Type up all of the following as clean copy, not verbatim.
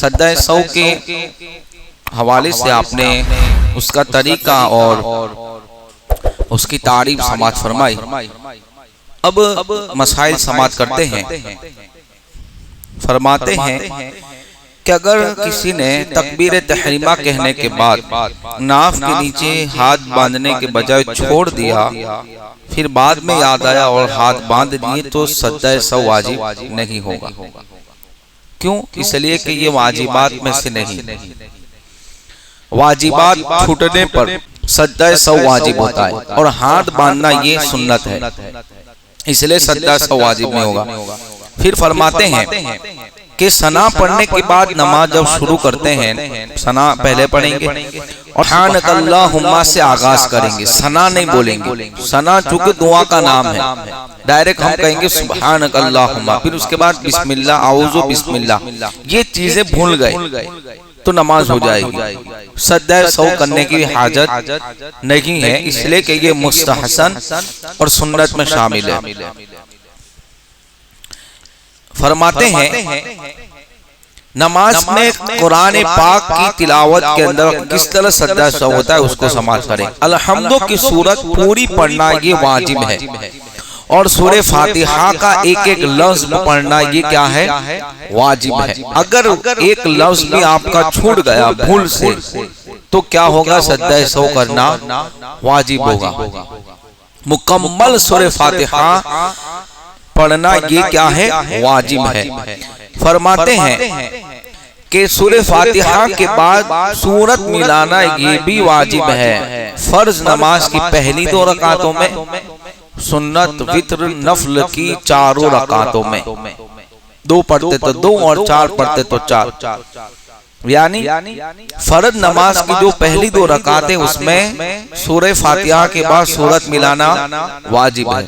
سجدہ سہو کے حوالے سے آپ نے اس کا طریقہ اور اس کی تعریف سماعت فرمائی. اب مسائل سماعت کرتے ہیں. فرماتے ہیں کہ اگر کسی نے تکبیر تحریمہ کہنے کے بعد ناف کے نیچے ہاتھ باندھنے کے بجائے چھوڑ دیا، پھر بعد میں یاد آیا اور ہاتھ باندھ دیے، تو سجدہ سہو واجب نہیں ہوگا. کیوں؟ اس لیے کہ یہ واجبات میں سے نہیں. واجبات چھوٹنے پر سجدہ سہو واجب ہوتا ہے اور ہاتھ باندھنا یہ سنت ہے، اس لیے سجدہ سہو واجب نہیں ہوگا. پھر فرماتے ہیں کہ ثنا پڑھنے کے بعد نماز جب شروع کرتے ہیں، ثنا پہلے پڑھیں گے اور سبحانک اللہم سے آغاز کریں گے، ثنا نہیں بولیں گے. ثنا چونکہ دعا کا نام ہے، ڈائریکٹ ہم کہیں گے سبحانک اللہم، پھر اس کے بعد بسم اللہ، اعوذ بسم اللہ. یہ چیزیں بھول گئے تو نماز ہو جائے گی. سجدہ سہو کرنے کی حاجت نہیں ہے، اس لیے کہ یہ مستحسن اور سنت میں شامل ہے. فرماتے ہیں نماز میں قرآن پاک کی تلاوت کے اندر کس طرح سجدہ سہو ہوتا ہے اس کو سماعت کریں. الحمد کی سورت پوری پڑھنا یہ واجب ہے، اور سورہ فاتحہ کا ایک ایک لفظ پڑھنا یہ کیا ہے؟ واجب ہے. اگر ایک لفظ بھی آپ کا چھوٹ گیا بھول سے تو کیا ہوگا؟ سجدہ سہو کرنا واجب ہوگا. مکمل سورہ فاتحہ پڑھنا یہ کیا ہے؟ واجب ہے. فرماتے ہیں کہ سورہ فاتحہ کے بعد سورت ملانا یہ بھی واجب ہے. فرض نماز کی پہلی 2 رکعتوں میں، سنت وتر نفل کی 4 رکعتوں میں. 2 پڑھتے تو 2 اور 4 پڑھتے تو 4. یعنی فرض نماز کی جو پہلی 2 رکعتیں اس میں سورہ فاتحہ کے بعد سورت ملانا واجب ہے.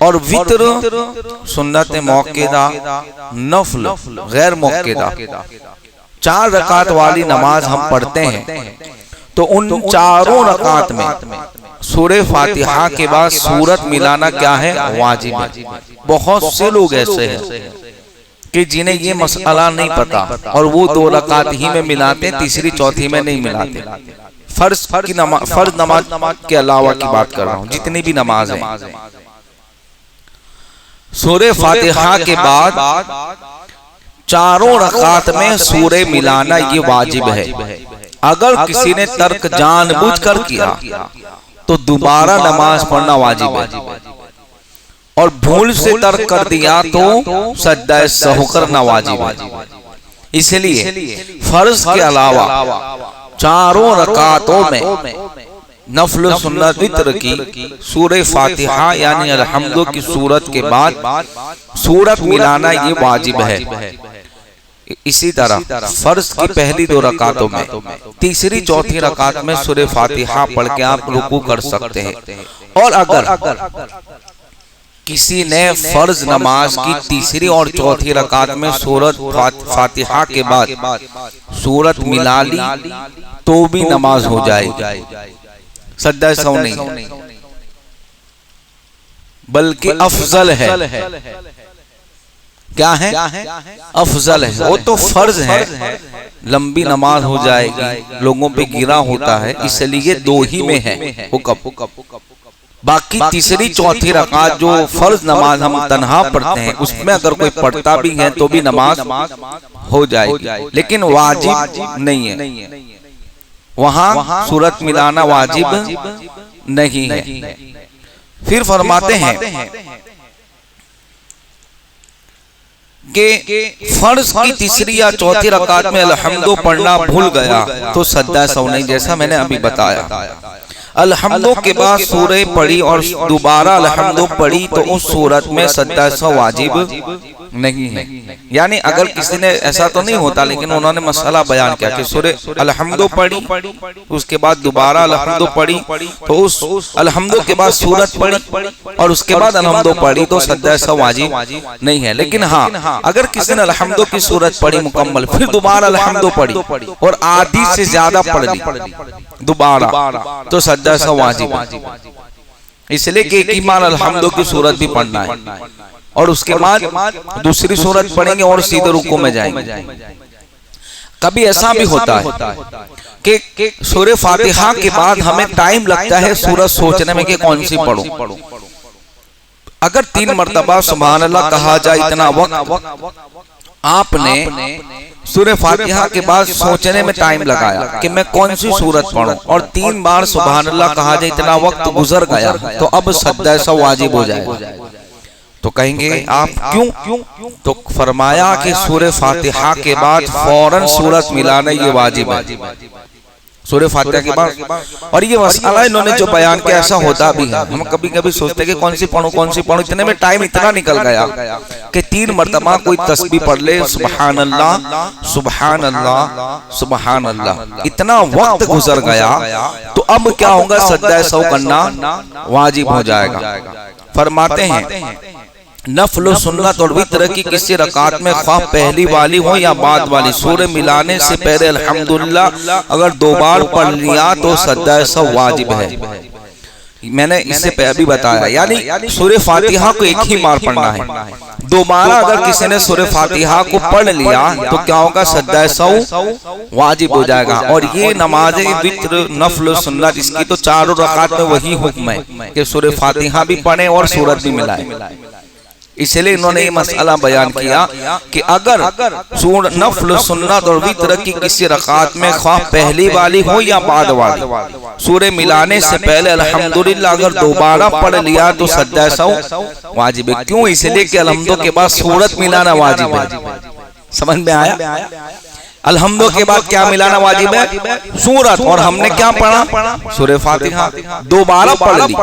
اور وتر سنت موقدہ، نفل غیر موقدہ 4 رکعت والی نماز ہم پڑھتے ہیں، تو ان 4 رکعت میں سورہ فاتحہ کے بعد سورت ملانا کیا ہے؟ واجب ہے. بہت سے لوگ ایسے ہیں کہ جنہیں یہ مسئلہ نہیں پتا اور وہ 2 رکعت ہی میں ملاتے، تیسری چوتھی میں نہیں ملاتے. فرض نماز کے علاوہ کی بات کر رہا ہوں، جتنی بھی نماز ہیں. سورہ فاتحہ کے بعد 4 رکعت میں سورہ ملانا یہ واجب ہے. اگر کسی نے ترک جان بوجھ کر کیا تو دوبارہ نماز پڑھنا واجب ہے، اور بھول سے ترک کر دیا تو سجدہ سہو کرنا واجب ہے. اس لیے فرض کے علاوہ 4 رکعتوں میں نفل سنت وتر کی سورہ فاتحہ یعنی الحمد کی سورت کے بعد سورت ملانا یہ واجب ہے. اسی طرح فرض کی پہلی 2 رکعتوں میں، تیسری چوتھی رکعت میں سورہ فاتحہ پڑھ کے آپ رکوع کر سکتے ہیں. اور اگر کسی نے فرض نماز کی تیسری اور چوتھی رکعت میں سورت فاتحہ کے بعد سورت ملا لی تو بھی نماز ہو جائے گی. سجدہ سہو نہیں، بلکہ افضل ہے. کیا ہے؟ افضل ہے. وہ تو فرض ہے، لمبی نماز ہو جائے گی، لوگوں پہ گرا ہوتا ہے، اس لیے 2 ہی میں ہے حکم. باقی تیسری چوتھی رکعت جو فرض نماز ہم تنہا پڑھتے ہیں اس میں اگر کوئی پڑھتا بھی ہے تو بھی نماز ہو جائے گی، لیکن واجب نہیں ہے. وہاں سورت ملانا واجب نہیں ہے. پھر فرماتے ہیں کہ فرض کی تیسری یا چوتھی رکعت میں الحمدو پڑھنا بھول گیا تو سجدہ سہو نہیں، جیسا میں نے ابھی بتایا. الحمدو کے بعد سورہ پڑھی اور دوبارہ الحمدو پڑھی تو اس صورت میں سجدہ سہو واجب نہیں ہے. یعنی اگر کسی نے ایسا تو نہیں ہوتا، لیکن انہوں نے مسئلہ بیان کیا کہ سورہ الحمدو پڑھی اس کے بعد دوبارہ الحمدو پڑھی تو اس الحمدو کے بعد سورت پڑھی اور اس کے بعد الحمدو پڑھی تو سجدہ سہو واجب نہیں ہے. لیکن ہاں اگر کسی نے الحمدو کی سورت پڑھی مکمل پھر دوبارہ الحمدو پڑھی اور آدھی سے زیادہ پڑھ لی دوبارہ تو سجدہ سہو واجب ہے. اس لیے کہ ایک ایمان الحمدو کی سورت بھی پڑھنا ہے اور اس کے بعد دوسری سورت پڑھیں گے اور سیدھے رکوع میں جائیں گے. کبھی ایسا بھی ہوتا ہے کہ سورہ فاتحہ کے بعد ہمیں ٹائم لگتا ہے سورت سوچنے میں کہ کون سی پڑھوں. اگر 3 مرتبہ سبحان اللہ کہا جائے اتنا وقت آپ نے سورہ فاتحہ کے بعد سوچنے میں ٹائم لگایا کہ میں کون سی سورت پڑھوں اور 3 بار سبحان اللہ کہا جائے اتنا وقت گزر گیا تو اب سجدہ سہو واجب ہو جائے گا. تو کہیں گے آپ کیوں؟ تو فرمایا کہ سورہ فاتحہ کے بعد فوراً سورت ملانا یہ واجب ہے سورہ فاتحہ کے بعد. اور یہ مسئلہ انہوں نے جو بیان کیا ایسا ہوتا بھی ہے. ہم کبھی کبھی سوچتے کہ کون سی پڑھوں اتنے میں ٹائم اتنا نکل گیا کہ 3 مرتبہ کوئی تسبیح پڑھ لے سبحان اللہ سبحان اللہ سبحان اللہ اتنا وقت گزر گیا تو اب کیا ہوگا سجدہ سہو کرنا واجب ہو جائے گا. فرماتے ہیں نفل و سنت اور وتر کی کسی رکعت میں خواہ پہلی والی ہو یا بعد والی سورہ ملانے سے پہلے الحمدللہ اگر 2 بار پڑھ لیا تو سجدہ سہو واجب ہے. میں نے اس سے پہلے بھی بتایا یعنی سورہ فاتحہ کو ایک ہی بار پڑھنا ہے. دوبارہ اگر کسی نے سورہ فاتحہ کو پڑھ لیا تو کیا ہوگا سجدہ سہو واجب ہو جائے گا. اور یہ نماز وتر نفل و سنت اس کی تو 4 رکعت میں وہی حکم ہے کہ سورہ فاتحہ بھی پڑھیں اور سورت بھی ملائیں. اس لیے انہوں نے یہ مسئلہ بیان کیا کہ اگر نفل سنت اور وتر کی کسی رکعت میں خواہ پہلی والی ہو یا بعد والی سورہ ملانے سے پہلے الحمدللہ اگر دوبارہ پڑھ لیا تو سجدہ سہو واجب ہے. کیوں؟ اس لیے کہ الحمدو کے بعد سورت ملانا واجب ہے. سمجھ میں آیا؟ الحمدو کے بعد کیا ملانا واجب ہے؟ سورت. اور ہم نے کیا پڑھا؟ سورہ فاتحہ دوبارہ پڑھ لی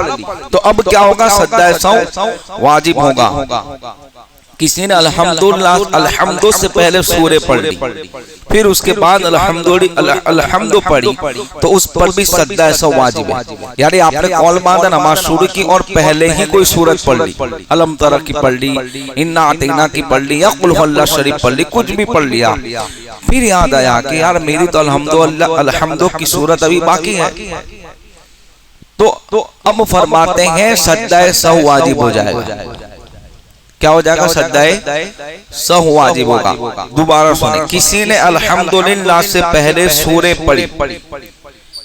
تو اب کیا ہوگا سجدہ سہو واجب ہوگا. کسی نے الحمدو سے پہلے سورہ پڑھ لی پھر اس کے بعد الحمدو پڑھی تو اس پر بھی سجدہ سہو واجب ہے. یعنی آپ نے قول باندھا نماز شروع کی اور پہلے ہی کوئی سورت پڑھ لی علم ترى کی پڑھ لی انا اعطیناک کی پڑھ لی یا قل هو اللہ شریف پڑھ لی کچھ بھی پڑھ لیا پھر یاد آیا کہ یار میری تو الحمدو کی سورت ابھی باقی ہے تو اب فرماتے ہیں سجدہ سہو واجب ہو جائے گا. کیا ہو جائے گا؟ سجدہ سہو واجب ہوگا. دوبارہ سنیں کسی نے الحمدللہ سے پہلے سورہ پڑھی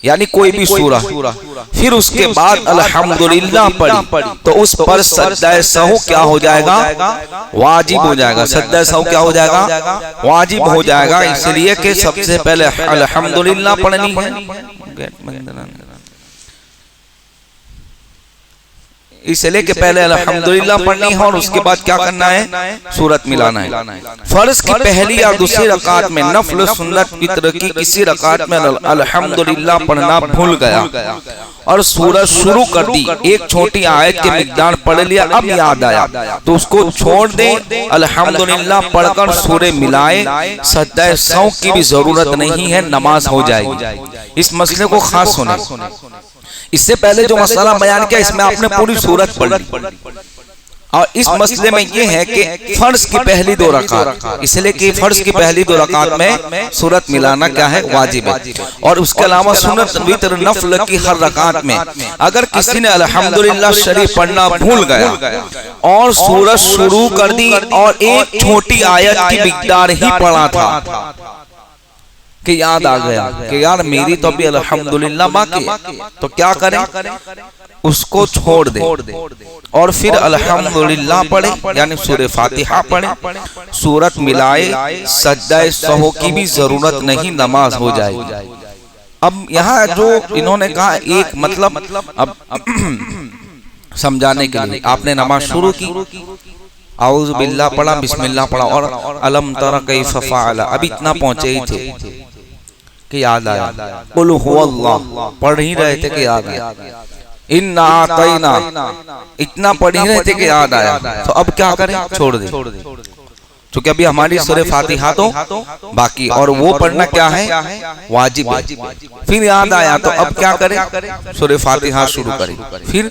یعنی کوئی بھی سورہ پھر اس کے بعد الحمدللہ پڑھی تو اس پر سجدہ سہو کیا ہو جائے گا؟ واجب ہو جائے گا. سجدہ سہو کیا ہو جائے گا؟ واجب ہو جائے گا. اس لیے کہ سب سے پہلے الحمدللہ پڑھنی ہے اس لیے کہ پہلے الحمدللہ پڑھنی ہے اور اس کے بعد کیا کرنا ہے؟ سورت ملانا ہے. فرض کی پہلی یا دوسری رکعت میں نفل سنت وتر کی کسی رکعت میں الحمدللہ پڑھنا بھول گیا اور سورت شروع کر دی ایک چھوٹی آیت کی مقدار پڑھ لیا اب یاد آیا تو اس کو چھوڑ دیں الحمدللہ پڑھ کر سورہ ملائے سجدہ سہو کی بھی ضرورت نہیں ہے نماز ہو جائے گی. اس مسئلے کو خاص سنیں. اس سے پہلے جو مسئلہ بیان کیا اس میں آپ نے پوری سورت پڑھ لی اور اس مسئلے میں یہ ہے کہ فرض کی پہلی 2 رکعت اس لیے کہ فرض کی پہلی 2 رکعت میں سورت ملانا کیا ہے؟ واجب ہے. اور اس کے علاوہ سنت وتر نفل کی ہر رکعت میں اگر کسی نے الحمدللہ شریف پڑھنا بھول گیا اور سورت شروع کر دی اور ایک چھوٹی آیت کی مقدار ہی پڑھا تھا کہ یاد آ گیا کہ یار میری تو ابھی الحمدللہ باقی تو کیا کریں؟ اس کو چھوڑ دیں اور پھر الحمدللہ پڑھیں یعنی سورہ فاتحہ پڑھیں سورت ملائے سجدہ سہو کی بھی ضرورت نہیں نماز ہو جائے گی. اب یہاں جو انہوں نے کہا ایک مطلب اب سمجھانے کے لیے آپ نے نماز شروع کی اعوذ باللہ پڑھا بسم اللہ پڑھا اور علم ترى کیف فعل اب اتنا پہنچے ہی تھے کہ یاد آیا قل هو اللہ پڑھ ہی رہے تھے کہ یاد آیا انا اعطینا اتنا پڑھ ہی رہے تھے کہ یاد آیا تو اب کیا کریں؟ چھوڑ دیں چونکہ ابھی ہماری سورہ فاتحہ تو باقی اور وہ پڑھنا کیا ہے؟ واجب ہے. پھر یاد آیا تو اب کیا کریں؟ سورہ فاتحہ شروع کریں پھر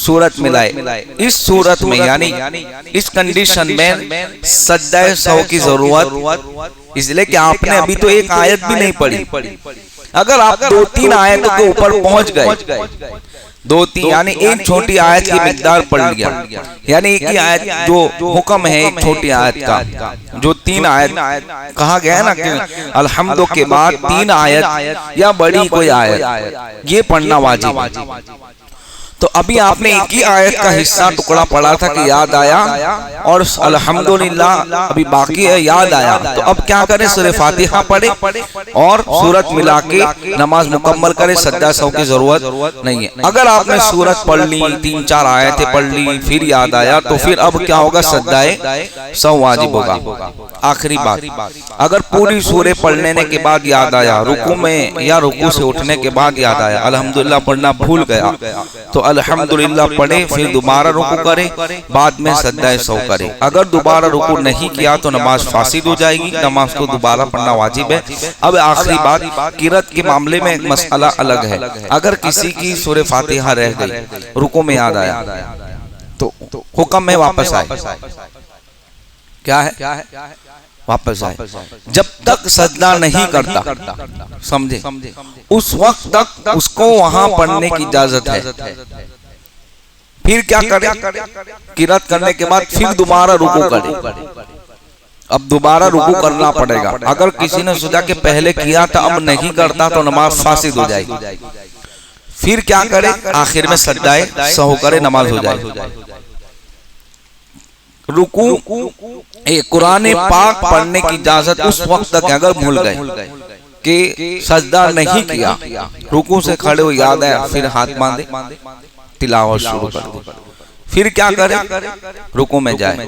سورت ملائے. اس صورت میں یعنی اس کنڈیشن میں سجدہ سہو کی ضرورت اس لیے کہ آپ نے ابھی تو ایک آیت بھی نہیں پڑھی. اگر آپ 2-3 آیتوں کے اوپر پہنچ گئے دو تین یعنی ایک چھوٹی آیت کی مقدار پڑھ لیا، یعنی ایک ہی آیت جو حکم ہے ایک چھوٹی آیت کا، جو 3 آیت کہا گیا ہے نا کہ الحمد کے بعد 3 آیت یا بڑی کوئی آیت یہ پڑھنا واجب ہے۔ تو ابھی آپ نے ایک ہی آیت کا حصہ ٹکڑا پڑھا تھا کہ یاد آیا، اور الحمدللہ ابھی باقی ہے یاد آیا، تو اب کیا کریں؟ سورہ فاتحہ پڑھیں اور سورت ملا کے نماز مکمل کریں، سجدہ سہو کی ضرورت نہیں ہے۔ اگر آپ نے سورت پڑھ لی، 3-4 آیتیں پڑھ لی، پھر یاد آیا، تو پھر اب کیا ہوگا؟ سجدہ سہو واجب ہوگا۔ آخری بات، اگر پوری سورہ پڑھ لینے کے بعد یاد آیا، رکوع میں یا رکوع سے اٹھنے کے بعد یاد آیا، الحمدللہ پڑھنا بھول گیا، تو الحمدللہ پڑھے، پھر دوبارہ رکوع کرے، بعد میں سجدہ سہو کرے۔ اگر دوبارہ رکوع نہیں کیا تو نماز فاسد ہو جائے گی، نماز کو دوبارہ پڑھنا واجب ہے۔ اب آخری بات، قرأت کے معاملے میں ایک مسئلہ الگ ہے۔ اگر کسی کی سورہ فاتحہ رہ گئی، رکوع میں یاد آیا، تو حکم میں واپس آئے۔ کیا ہے؟ واپس آئے، جب تک سجدہ نہیں کرتا، سمجھے، اس وقت تک اس کو وہاں پڑھنے کی اجازت ہے۔ پھر کیا کرے؟ قرأت کرنے کے بعد پھر دوبارہ رکوع کرے۔ اب دوبارہ رکوع کرنا پڑے گا۔ اگر کسی نے سوچا کہ پہلے کیا تھا اب نہیں کرتا تو نماز فاسد ہو جائے گی۔ پھر کیا کرے؟ آخر میں سجدہ سہو کرے، نماز ہو جائے۔ رکوع قرآن پاک پڑھنے کی اجازت اس وقت تک اگر بھول گئے کہ سجدہ نہیں کیا، رکوع سے کھڑے ہو یاد ہے، پھر ہاتھ باندھے تلاوت شروع کر دے۔ پھر کیا کرے؟ رکوع میں جائے،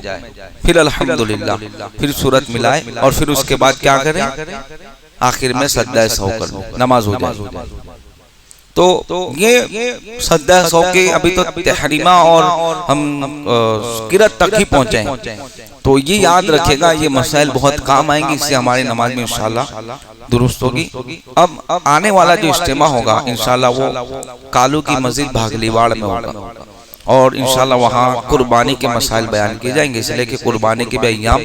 پھر الحمدللہ، پھر سورت ملائے، اور پھر اس کے بعد کیا کرے؟ آخر میں سجدہ سہو کر دے، نماز ہو جائے۔ تو یہ سجدہ سہو کے ابھی تو تحریمہ اور ہم قرأت تک ہی پہنچے ہیں، تو یہ یاد رکھے گا، یہ مسائل بہت کام آئیں گی، اس سے ہماری نماز میں انشاءاللہ درست ہوگی۔ اب آنے والا جو اجتماع ہوگا انشاءاللہ وہ کالو کی مسجد بھاگلیواڑ میں ہوگا، اور انشاءاللہ وہاں قربانی کے مسائل بیان کیے جائیں گے، اس لیے کہ قربانی کے بھی ایام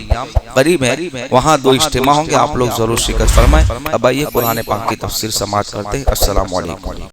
قریب ہیں، وہاں 2 اجتماع ہوں گے، آپ لوگ ضرور شرکت فرمائیں۔ اب آئیے قرآن پاک کی تفسیر سماعت کرتے ہیں۔ السلام علیکم۔